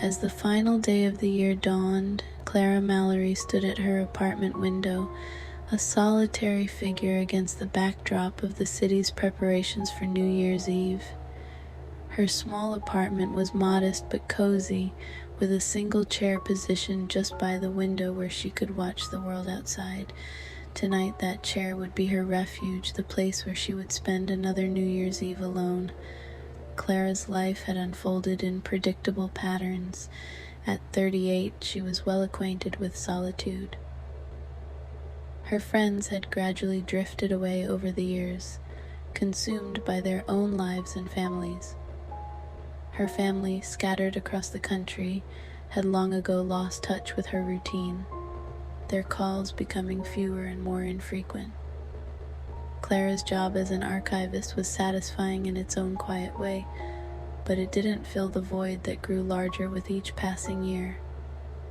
As the final day of the year dawned, Clara Mallory stood at her apartment window, a solitary figure against the backdrop of the city's preparations for New Year's Eve. Her small apartment was modest but cozy, with a single chair positioned just by the window where she could watch the world outside. Tonight that chair would be her refuge, the place where she would spend another New Year's Eve alone. Clara's life had unfolded in predictable patterns. At 38, she was well acquainted with solitude. Her friends had gradually drifted away over the years, consumed by their own lives and families. Her family, scattered across the country, had long ago lost touch with her routine, their calls becoming fewer and more infrequent. Clara's job as an archivist was satisfying in its own quiet way, but it didn't fill the void that grew larger with each passing year.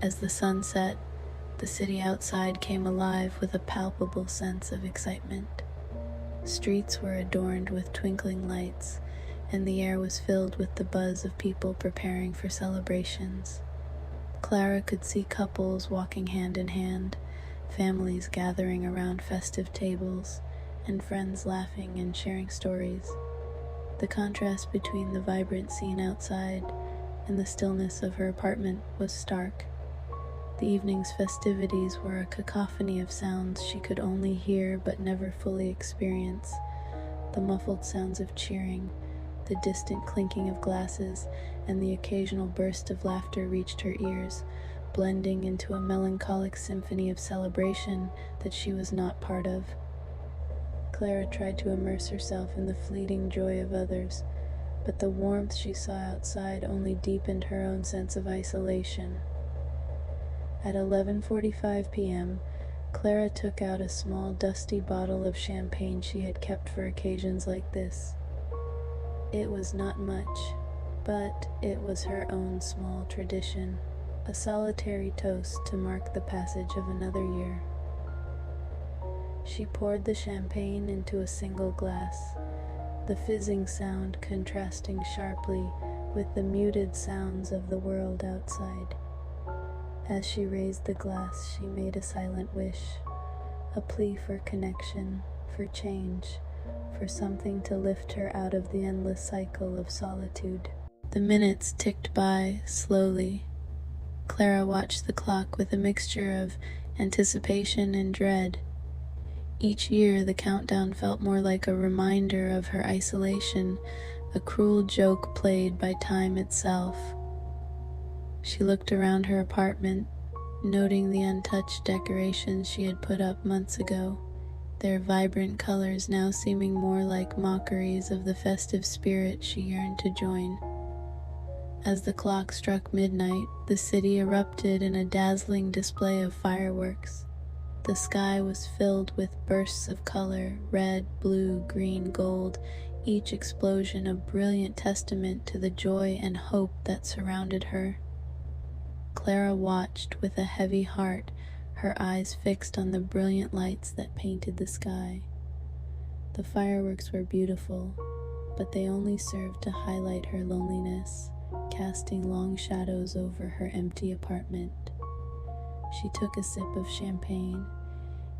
As the sun set, the city outside came alive with a palpable sense of excitement. Streets were adorned with twinkling lights, and the air was filled with the buzz of people preparing for celebrations. Clara could see couples walking hand in hand, families gathering around festive tables, and friends laughing and sharing stories. The contrast between the vibrant scene outside and the stillness of her apartment was stark. The evening's festivities were a cacophony of sounds she could only hear but never fully experience. The muffled sounds of cheering, the distant clinking of glasses, and the occasional burst of laughter reached her ears, blending into a melancholic symphony of celebration that she was not part of. Clara tried to immerse herself in the fleeting joy of others, but the warmth she saw outside only deepened her own sense of isolation. At 11:45 p.m., Clara took out a small, dusty bottle of champagne she had kept for occasions like this. It was not much, but it was her own small tradition, a solitary toast to mark the passage of another year. She poured the champagne into a single glass, the fizzing sound contrasting sharply with the muted sounds of the world outside. As she raised the glass, she made a silent wish, a plea for connection, for change, for something to lift her out of the endless cycle of solitude. The minutes ticked by slowly. Clara watched the clock with a mixture of anticipation and dread. Each year, the countdown felt more like a reminder of her isolation, a cruel joke played by time itself. She looked around her apartment, noting the untouched decorations she had put up months ago, their vibrant colors now seeming more like mockeries of the festive spirit she yearned to join. As the clock struck midnight, the city erupted in a dazzling display of fireworks. The sky was filled with bursts of color, red, blue, green, gold, each explosion a brilliant testament to the joy and hope that surrounded her. Clara watched with a heavy heart, her eyes fixed on the brilliant lights that painted the sky. The fireworks were beautiful, but they only served to highlight her loneliness, casting long shadows over her empty apartment. She took a sip of champagne,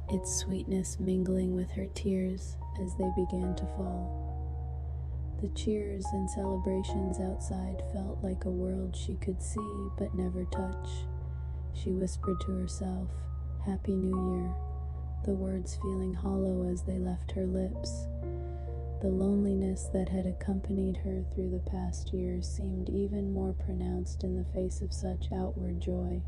its sweetness mingling with her tears as they began to fall. The cheers and celebrations outside felt like a world she could see but never touch. She whispered to herself, "Happy New Year," the words feeling hollow as they left her lips. The loneliness that had accompanied her through the past years seemed even more pronounced in the face of such outward joy.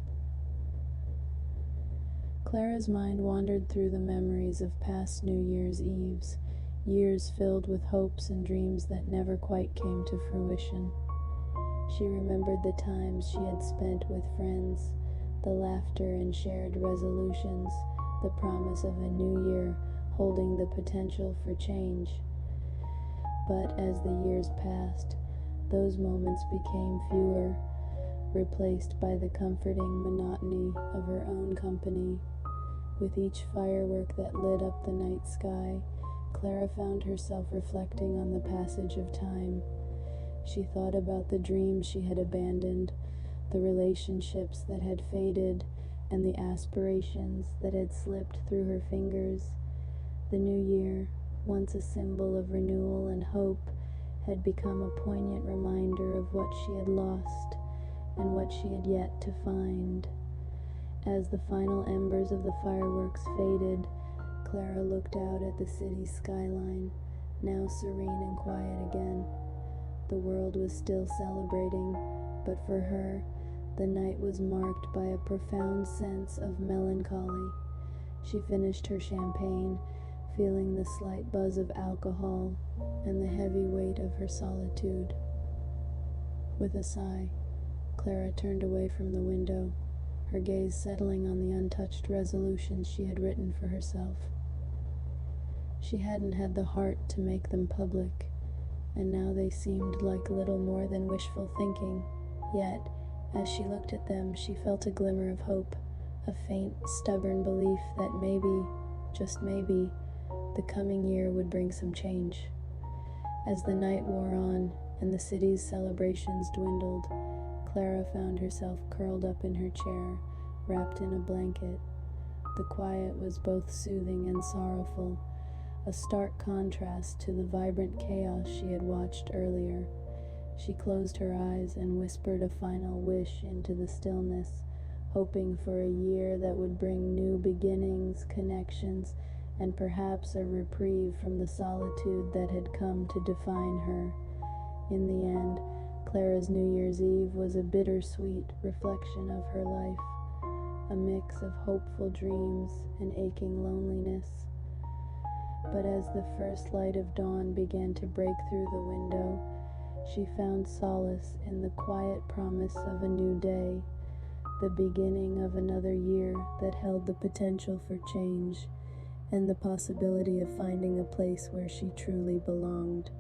Clara's mind wandered through the memories of past New Year's Eves, years filled with hopes and dreams that never quite came to fruition. She remembered the times she had spent with friends, the laughter and shared resolutions, the promise of a new year holding the potential for change. But as the years passed, those moments became fewer, replaced by the comforting monotony of her own company. With each firework that lit up the night sky, Clara found herself reflecting on the passage of time. She thought about the dreams she had abandoned, the relationships that had faded, and the aspirations that had slipped through her fingers. The new year, once a symbol of renewal and hope, had become a poignant reminder of what she had lost and what she had yet to find. As the final embers of the fireworks faded, Clara looked out at the city's skyline, now serene and quiet again. The world was still celebrating, but for her, the night was marked by a profound sense of melancholy. She finished her champagne, feeling the slight buzz of alcohol and the heavy weight of her solitude. With a sigh, Clara turned away from the window, her gaze settling on the untouched resolutions she had written for herself. She hadn't had the heart to make them public, and now they seemed like little more than wishful thinking. Yet, as she looked at them, she felt a glimmer of hope, a faint, stubborn belief that maybe, just maybe, the coming year would bring some change. As the night wore on and the city's celebrations dwindled, Clara found herself curled up in her chair, wrapped in a blanket. The quiet was both soothing and sorrowful, a stark contrast to the vibrant chaos she had watched earlier. She closed her eyes and whispered a final wish into the stillness, hoping for a year that would bring new beginnings, connections, and perhaps a reprieve from the solitude that had come to define her. In the end, Clara's New Year's Eve was a bittersweet reflection of her life, a mix of hopeful dreams and aching loneliness. But as the first light of dawn began to break through the window, she found solace in the quiet promise of a new day, the beginning of another year that held the potential for change and the possibility of finding a place where she truly belonged.